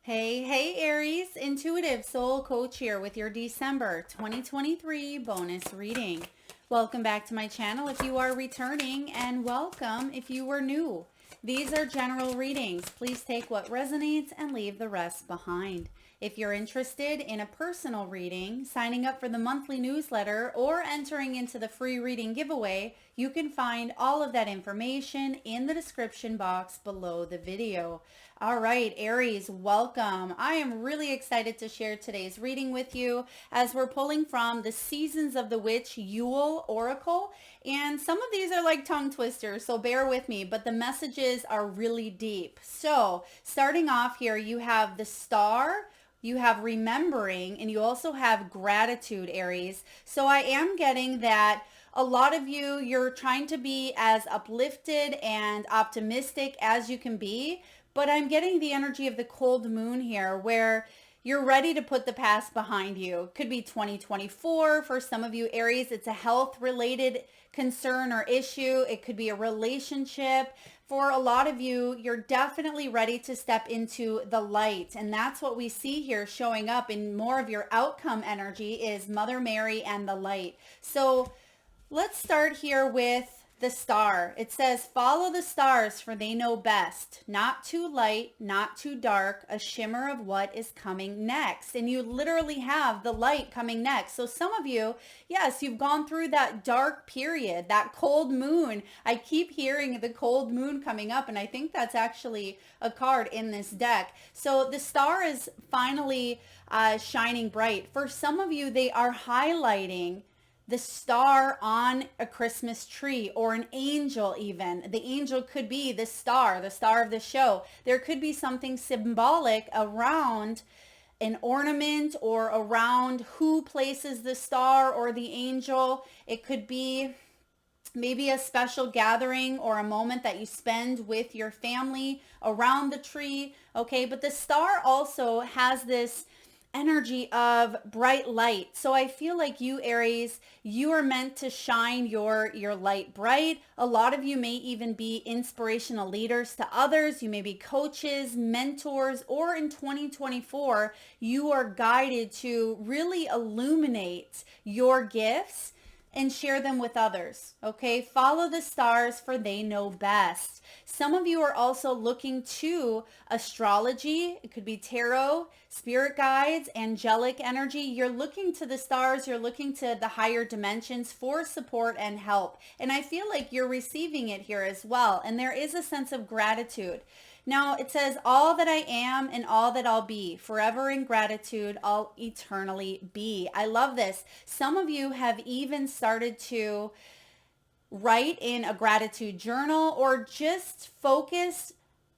Hey, Aries, intuitive soul coach here with your December 2023 bonus reading. Welcome back to my channel if you are returning, and welcome if you were new. These are general readings. Please take what resonates and leave the rest behind. If you're interested in a personal reading, signing up for the monthly newsletter, or entering into the free reading giveaway, you can find all of that information in the description box below the video. All right, Aries, welcome. I am really excited to share today's reading with you as we're pulling from the Seasons of the Witch Yule Oracle. And some of these are like tongue twisters, so bear with me, but the messages are really deep. So starting off here, you have the Star, you have remembering, and you also have gratitude, Aries. So I am getting that a lot of you, you're trying to be as uplifted and optimistic as you can be, but I'm getting the energy of the cold moon here where you're ready to put the past behind you. Could be 2024 for some of you, Aries. It's a health related concern or issue. It could be a relationship. For a lot of you, you're definitely ready to step into the light. And that's what we see here showing up in more of your outcome energy is Mother Mary and the light. So let's start here with the star. It says, follow the stars for they know best. Not too light, not too dark, a shimmer of what is coming next. And you literally have the light coming next. So some of you, yes, you've gone through that dark period, that cold moon. I keep hearing the cold moon coming up, and I think that's actually a card in this deck. So the star is finally shining bright. For some of you, they are highlighting the star on a Christmas tree, or an angel even. The angel could be the star of the show. There could be something symbolic around an ornament or around who places the star or the angel. It could be maybe a special gathering or a moment that you spend with your family around the tree. Okay, but the star also has this energy of bright light. So I feel like you, Aries, you are meant to shine your light bright. A lot of you may even be inspirational leaders to others. You may be coaches, mentors, or in 2024, you are guided to really illuminate your gifts and share them with others. Okay, follow the stars for they know best. Some of you are also looking to astrology. It could be tarot, spirit guides, angelic energy. You're looking to the stars, you're looking to the higher dimensions for support and help. And I feel like you're receiving it here as well. And there is a sense of gratitude. Now it says, all that I am and all that I'll be, forever in gratitude, I'll eternally be. I love this. Some of you have even started to write in a gratitude journal or just focus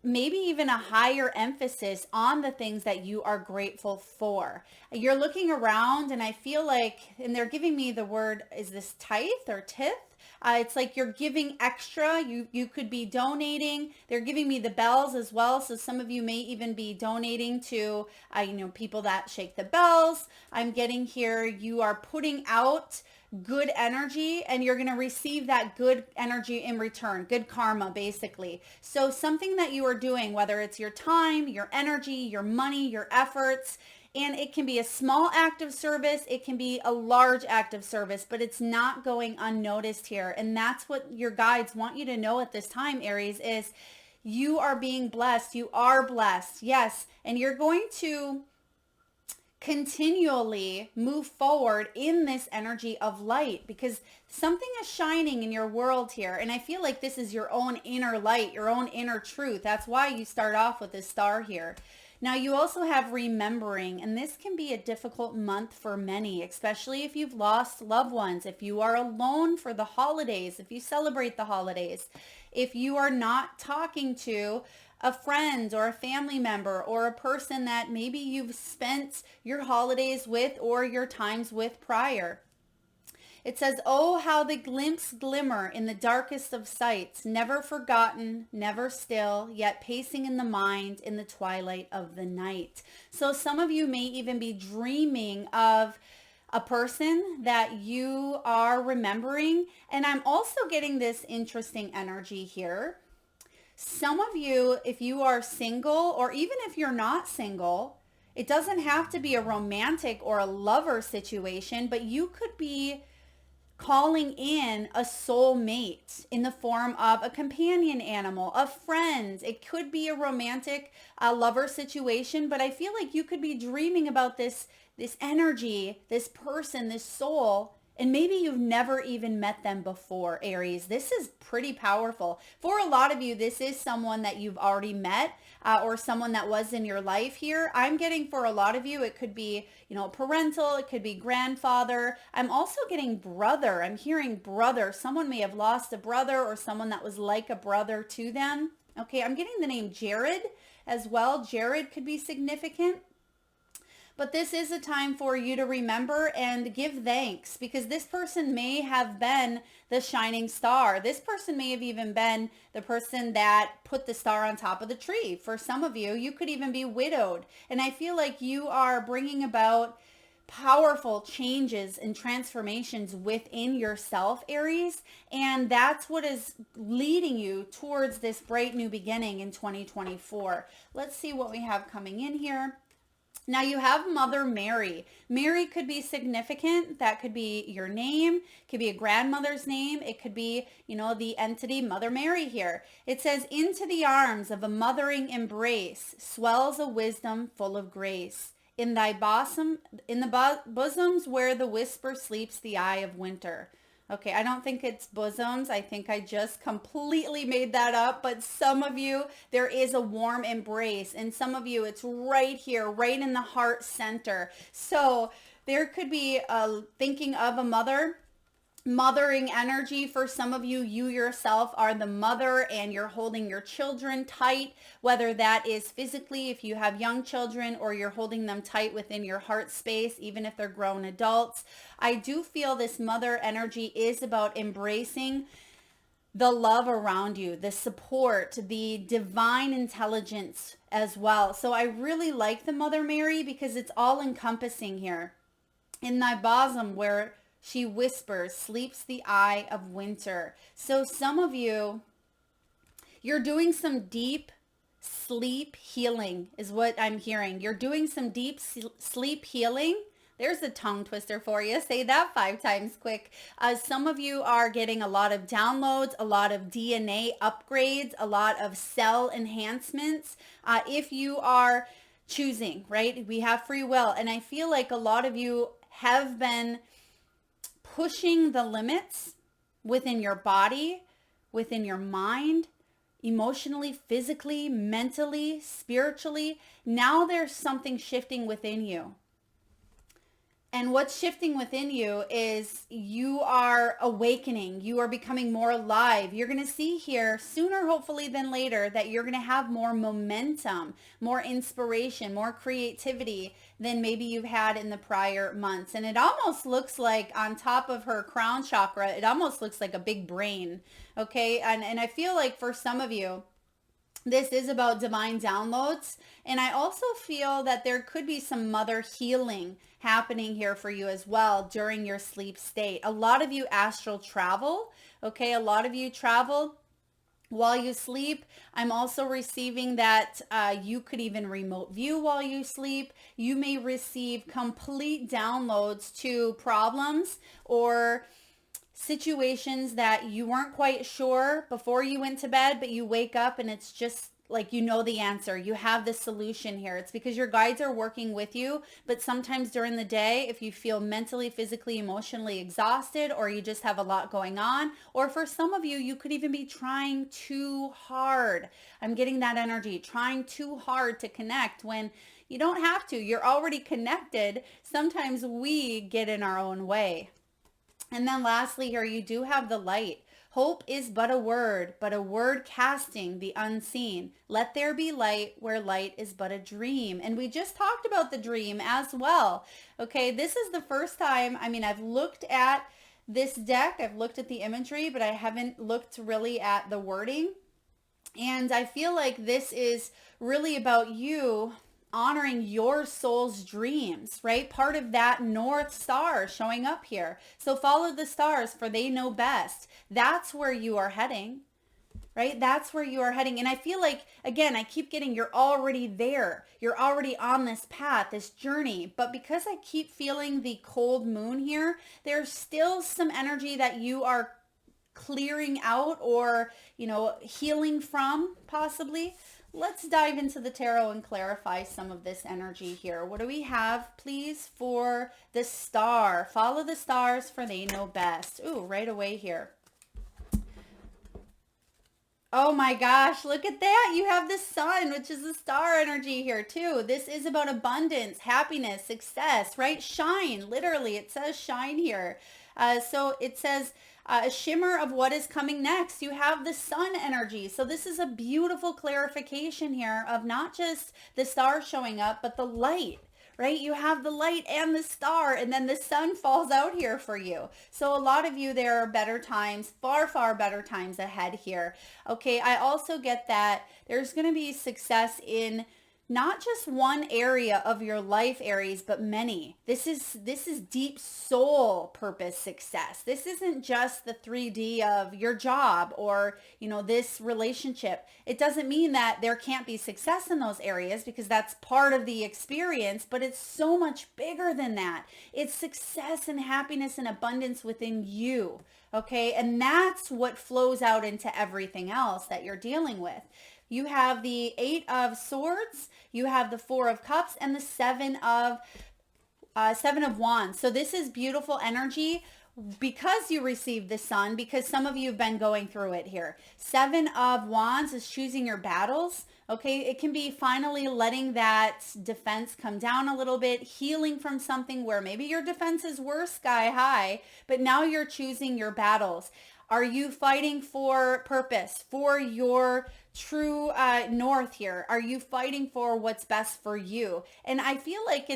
maybe even a higher emphasis on the things that you are grateful for. You're looking around and I feel like, and they're giving me the word, is this tithe or tithe? It's like you're giving extra. You could be donating. They're giving me the bells as well. So some of you may even be donating to, people that shake the bells. I'm getting here. You are putting out good energy and you're going to receive that good energy in return, good karma basically. So something that you are doing, whether it's your time, your energy, your money, your efforts, and it can be a small act of service, it can be a large act of service, but it's not going unnoticed here. And that's what your guides want you to know at this time, Aries, is you are being blessed. You are blessed. Yes. And you're going to continually move forward in this energy of light because something is shining in your world here. And I feel like this is your own inner light, your own inner truth. That's why you start off with this star here. Now you also have remembering, and this can be a difficult month for many, especially if you've lost loved ones, if you are alone for the holidays, if you celebrate the holidays, if you are not talking to a friend or a family member or a person that maybe you've spent your holidays with or your times with prior. It says, oh, how the glimpse glimmer in the darkest of sights, never forgotten, never still, yet pacing in the mind in the twilight of the night. So some of you may even be dreaming of a person that you are remembering. And I'm also getting this interesting energy here. Some of you, if you are single, or even if you're not single, it doesn't have to be a romantic or a lover situation, but you could be calling in a soul mate in the form of a companion animal, a friend. It could be a romantic lover situation, but I feel like you could be dreaming about this energy, this person, this soul, and maybe you've never even met them before, Aries. This is pretty powerful. For a lot of you, this is someone that you've already met or someone that was in your life here. I'm getting for a lot of you, it could be, parental, it could be grandfather. I'm also getting brother. I'm hearing brother. Someone may have lost a brother or someone that was like a brother to them. Okay, I'm getting the name Jared as well. Jared could be significant. But this is a time for you to remember and give thanks, because this person may have been the shining star. This person may have even been the person that put the star on top of the tree. For some of you, you could even be widowed. And I feel like you are bringing about powerful changes and transformations within yourself, Aries. And that's what is leading you towards this bright new beginning in 2024. Let's see what we have coming in here. Now you have Mother Mary. Mary could be significant. That could be your name. It could be a grandmother's name. It could be, the entity Mother Mary here. It says, into the arms of a mothering embrace swells a wisdom full of grace. In thy bosom, in the bosoms where the whisper sleeps the eye of winter. Okay, I don't think it's bosoms. I think I just completely made that up. But some of you, there is a warm embrace. And some of you, it's right here, right in the heart center. So there could be thinking of a mother, mothering energy. For some of you, you yourself are the mother and you're holding your children tight, whether that is physically if you have young children, or you're holding them tight within your heart space, even if they're grown adults. I do feel this mother energy is about embracing the love around you, the support, the divine intelligence as well. So I really like the Mother Mary because it's all encompassing here. In thy bosom where she whispers, sleeps the eye of winter. So some of you, you're doing some deep sleep healing is what I'm hearing. You're doing some deep sleep healing. There's a tongue twister for you. Say that 5 times quick. Some of you are getting a lot of downloads, a lot of DNA upgrades, a lot of cell enhancements. If you are choosing, right? We have free will. And I feel like a lot of you have been pushing the limits within your body, within your mind, emotionally, physically, mentally, spiritually. Now there's something shifting within you. And what's shifting within you is you are awakening. You are becoming more alive. You're going to see here sooner, hopefully, than later, that you're going to have more momentum, more inspiration, more creativity than maybe you've had in the prior months. And it almost looks like on top of her crown chakra, it almost looks like a big brain. Okay. And I feel like for some of you, this is about divine downloads. And I also feel that there could be some mother healing happening here for you as well during your sleep state. A lot of you astral travel. Okay. A lot of you travel while you sleep. I'm also receiving that you could even remote view while you sleep. You may receive complete downloads to problems or situations that you weren't quite sure before you went to bed, but you wake up and it's just like the answer. You have the solution here. It's because your guides are working with you, but sometimes during the day, if you feel mentally, physically, emotionally exhausted, or you just have a lot going on, or for some of you, you could even be trying too hard. I'm getting that energy, trying too hard to connect when you don't have to. You're already connected. Sometimes we get in our own way. And then lastly here, you do have the light. Hope is but a word casting the unseen. Let there be light where light is but a dream. And we just talked about the dream as well. Okay, this is the first time, I've looked at this deck, I've looked at the imagery, but I haven't looked really at the wording. And I feel like this is really about you honoring your soul's dreams, right? Part of that North Star showing up here. So follow the stars, for they know best. That's where you are heading. right? That's where you are heading. And I feel like, again, I keep getting, you're already there. You're already on this path, this journey. But because I keep feeling the cold moon here, there's still some energy that you are clearing out or, healing from possibly. Let's dive into the tarot and clarify some of this energy here. What do we have, please, for the star? Follow the stars, for they know best. Ooh, right away here. Oh my gosh, look at that. You have the sun, which is the star energy here too. This is about abundance, happiness, success, right? Shine, literally. It says shine here. So it says a shimmer of what is coming next. You have the sun energy. So this is a beautiful clarification here of not just the star showing up, but the light, right? You have the light and the star, and then the sun falls out here for you. So a lot of you, there are better times, far, far better times ahead here. Okay, I also get that there's going to be success in not just one area of your life, Aries, but many. This is deep soul purpose success. This isn't just the 3D of your job or, this relationship. It doesn't mean that there can't be success in those areas, because that's part of the experience, but it's so much bigger than that. It's success and happiness and abundance within you. Okay. And that's what flows out into everything else that you're dealing with. You have the 8 of Swords, you have the 4 of Cups, and the 7 of Wands. So this is beautiful energy because you received the sun, because some of you have been going through it here. 7 of Wands is choosing your battles. Okay, it can be finally letting that defense come down a little bit, healing from something where maybe your defenses were sky high, but now you're choosing your battles. Are you fighting for purpose, for your true north here? Are you fighting for what's best for you? And I feel like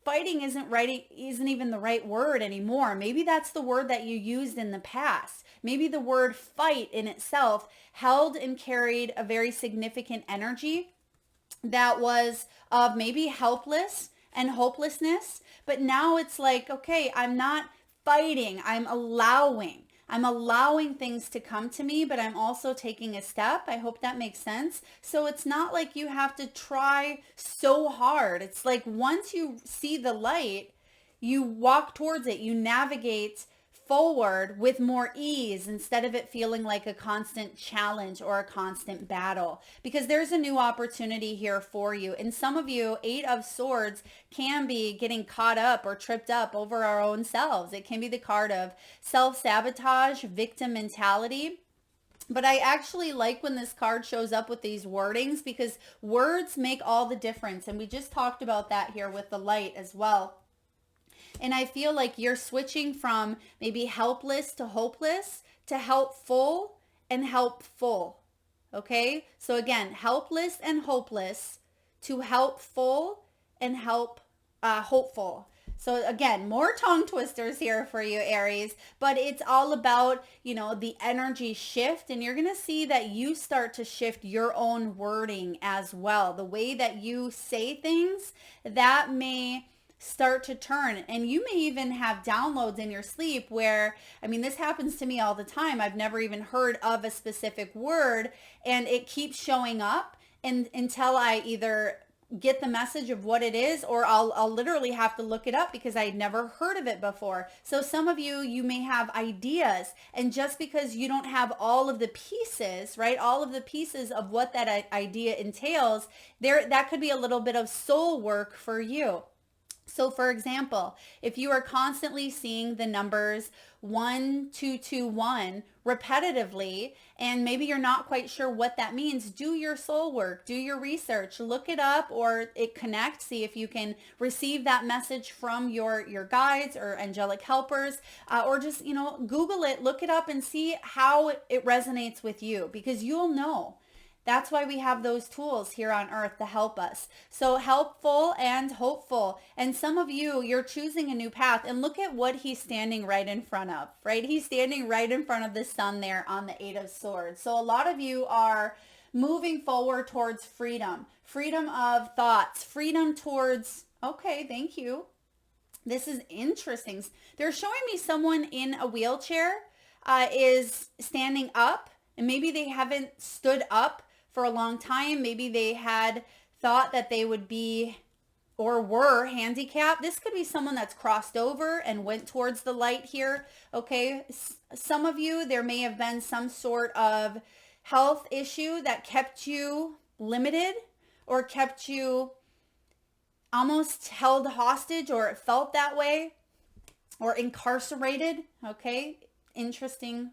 fighting isn't even the right word anymore. Maybe that's the word that you used in the past. Maybe the word fight in itself held and carried a very significant energy that was of maybe helpless and hopelessness. But now it's like, okay, I'm not fighting. I'm allowing things to come to me, but I'm also taking a step. I hope that makes sense. So it's not like you have to try so hard. It's like once you see the light, you walk towards it, you navigate forward with more ease instead of it feeling like a constant challenge or a constant battle, because there's a new opportunity here for you. And some of you, 8 of Swords can be getting caught up or tripped up over our own selves. It can be the card of self-sabotage, victim mentality. But I actually like when this card shows up with these wordings, because words make all the difference. And we just talked about that here with the light as well. And I feel like you're switching from maybe helpless to hopeless to helpful and helpful. Okay? So again, helpless and hopeless to helpful and hopeful. So again, more tongue twisters here for you, Aries, but it's all about, the energy shift, and you're going to see that you start to shift your own wording as well. The way that you say things, that may start to turn, and you may even have downloads in your sleep where, this happens to me all the time. I've never even heard of a specific word, and it keeps showing up, and until I either get the message of what it is, or I'll literally have to look it up because I'd never heard of it before. So some of you may have ideas, and just because you don't have all of the pieces, right? All of the pieces of what that idea entails, that could be a little bit of soul work for you. So for example, if you are constantly seeing the numbers 1221 repetitively, and maybe you're not quite sure what that means, do your soul work, do your research, look it up, or it connect, see if you can receive that message from your guides or angelic helpers, or just, Google it, look it up and see how it resonates with you, because you'll know. That's why we have those tools here on earth to help us. So helpful and hopeful. And some of you, you're choosing a new path, and look at what he's standing right in front of, right? He's standing right in front of the sun there on the 8 of Swords. So a lot of you are moving forward towards freedom of thoughts, freedom towards, okay, thank you. This is interesting. They're showing me someone in a wheelchair is standing up. and maybe they haven't stood up for a long time. Maybe they had thought that they would be or were handicapped. This could be someone that's crossed over and went towards the light here. Okay. Some of you, there may have been some sort of health issue that kept you limited or kept you almost held hostage, or it felt that way, or incarcerated. Okay. Interesting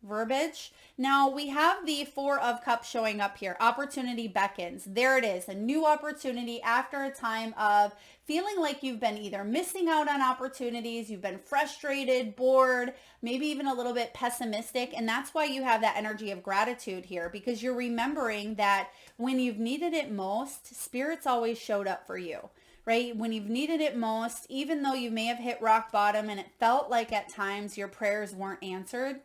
verbiage. Now we have the Four of Cups showing up here. Opportunity beckons. There it is. A new opportunity after a time of feeling like you've been either missing out on opportunities, you've been frustrated, bored, maybe even a little bit pessimistic. And that's why you have that energy of gratitude here, because you're remembering that when you've needed it most, Spirit's always showed up for you. Right? When you've needed it most, even though you may have hit rock bottom and it felt like at times your prayers weren't answered,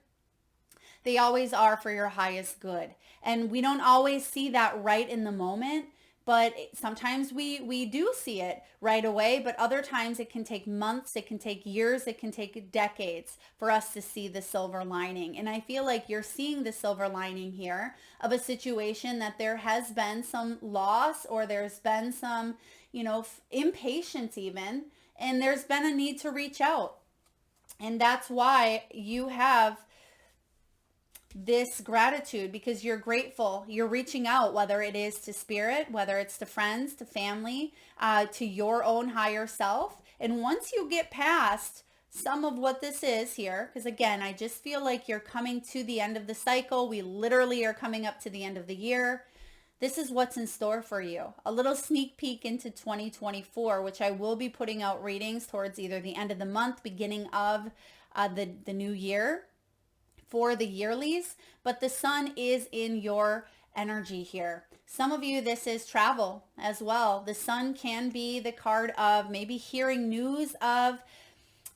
they always are for your highest good. And we don't always see that right in the moment, but sometimes we do see it right away, but other times it can take months, it can take years, it can take decades for us to see the silver lining. And I feel like you're seeing the silver lining here of a situation that there has been some loss, or there's been some, impatience even, and there's been a need to reach out. And that's why you have this gratitude, because you're grateful. You're reaching out, whether it is to Spirit, whether it's to friends, to family, to your own higher self. And once you get past some of what this is here, because again, I just feel like you're coming to the end of the cycle. We literally are coming up to the end of the year. This is what's in store for you. A little sneak peek into 2024, which I will be putting out readings towards either the end of the month, beginning of the new year, for the yearlies, but the sun is in your energy here. Some of you, this is travel as well. The sun can be the card of maybe hearing news of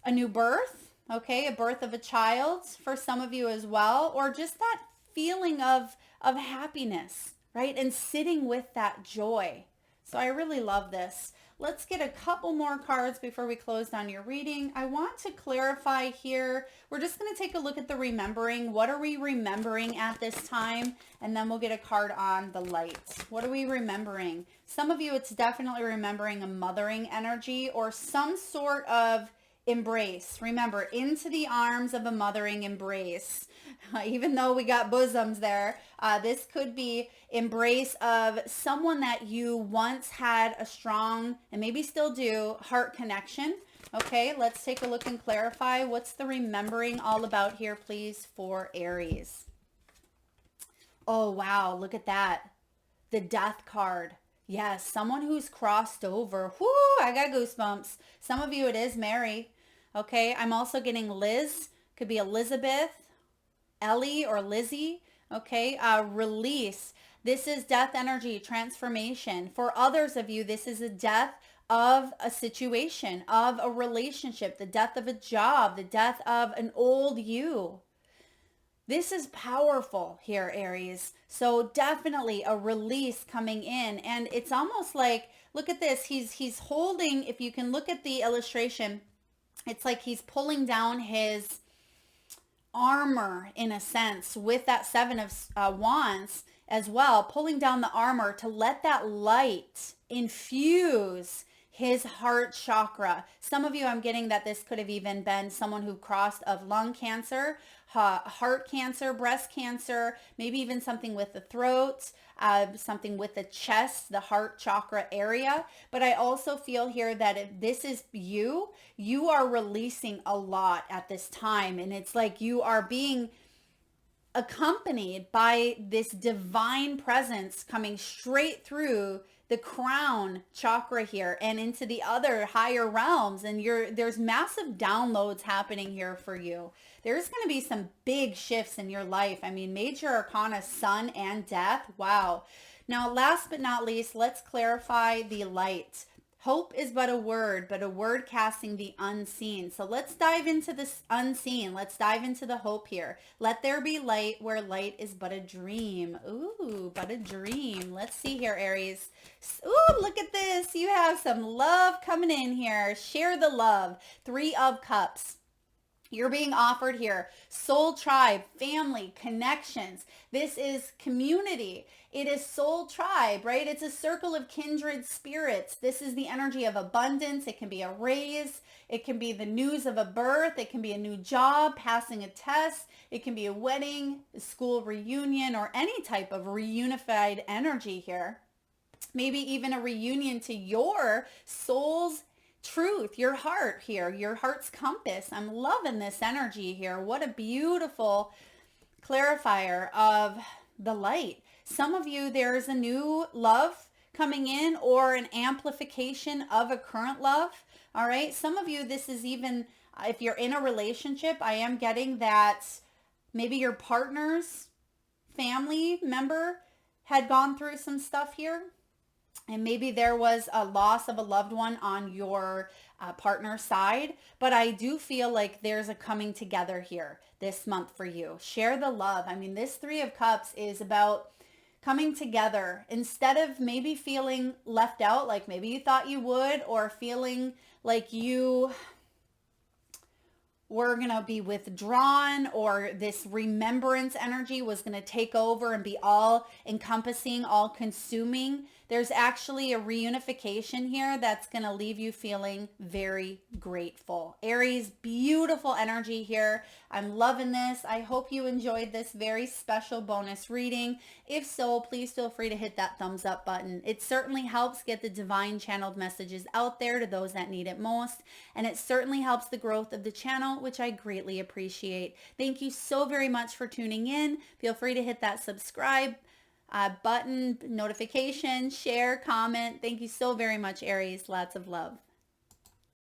a new birth, okay, a birth of a child for some of you as well, or just that feeling of happiness, right? And sitting with that joy. So I really love this. Let's get a couple more cards before we close down your reading. I want to clarify here. We're just going to take a look at the remembering. What are we remembering at this time? And then we'll get a card on the light. What are we remembering? Some of you, it's definitely remembering a mothering energy or some sort of embrace. Remember, into the arms of a mothering embrace. Even though we got bosoms there, this could be embrace of someone that you once had a strong, and maybe still do, heart connection. Okay, let's take a look and clarify. What's the remembering all about here, please, for Aries? Oh, wow, look at that. The Death card. Yes, someone who's crossed over. Whoo, I got goosebumps. Some of you, it is Mary. Okay, I'm also getting Liz. Could be Elizabeth, Ellie, or Lizzie. Okay, release. This is death energy, transformation. For others of you, this is a death of a situation, of a relationship, the death of a job, the death of an old you. This is powerful here, Aries. So definitely a release coming in. And it's almost like, look at this. He's holding, if you can look at the illustration, it's like he's pulling down his armor in a sense with that Seven of Wands as well, pulling down the armor to let that light infuse his heart chakra. Some of you, I'm getting that this could have even been someone who crossed of lung cancer, heart cancer, breast cancer, maybe even something with the throat, something with the chest, the heart chakra area. But I also feel here that if this is you, you are releasing a lot at this time. And it's like you are being accompanied by this divine presence coming straight through the crown chakra here and into the other higher realms. And there's massive downloads happening here for you. There's going to be some big shifts in your life. I mean, major arcana, sun and death. Wow. Now, last but not least, let's clarify the light. Hope is but a word casting the unseen. So let's dive into this unseen. Let's dive into the hope here. Let there be light where light is but a dream. Ooh, but a dream. Let's see here, Aries. Ooh, look at this. You have some love coming in here. Share the love. Three of Cups. You're being offered here soul tribe, family, connections. This is community. It is soul tribe, right? It's a circle of kindred spirits. This is the energy of abundance. It can be a raise. It can be the news of a birth. It can be a new job, passing a test. It can be a wedding, a school reunion, or any type of reunified energy here. Maybe even a reunion to your soul's truth, your heart here, your heart's compass. I'm loving this energy here. What a beautiful clarifier of the light. Some of you, there's a new love coming in or an amplification of a current love. All right. Some of you, this is even if you're in a relationship, I am getting that maybe your partner's family member had gone through some stuff here. And maybe there was a loss of a loved one on your partner's side. But I do feel like there's a coming together here this month for you. Share the love. I mean, this Three of Cups is about coming together instead of maybe feeling left out like maybe you thought you would, or feeling like you were going to be withdrawn, or this remembrance energy was going to take over and be all encompassing, all consuming. There's actually a reunification here that's going to leave you feeling very grateful. Aries, beautiful energy here. I'm loving this. I hope you enjoyed this very special bonus reading. If so, please feel free to hit that thumbs up button. It certainly helps get the divine channeled messages out there to those that need it most. And it certainly helps the growth of the channel, which I greatly appreciate. Thank you so very much for tuning in. Feel free to hit that subscribe button, notification, share, comment. Thank you so very much, Aries. Lots of love.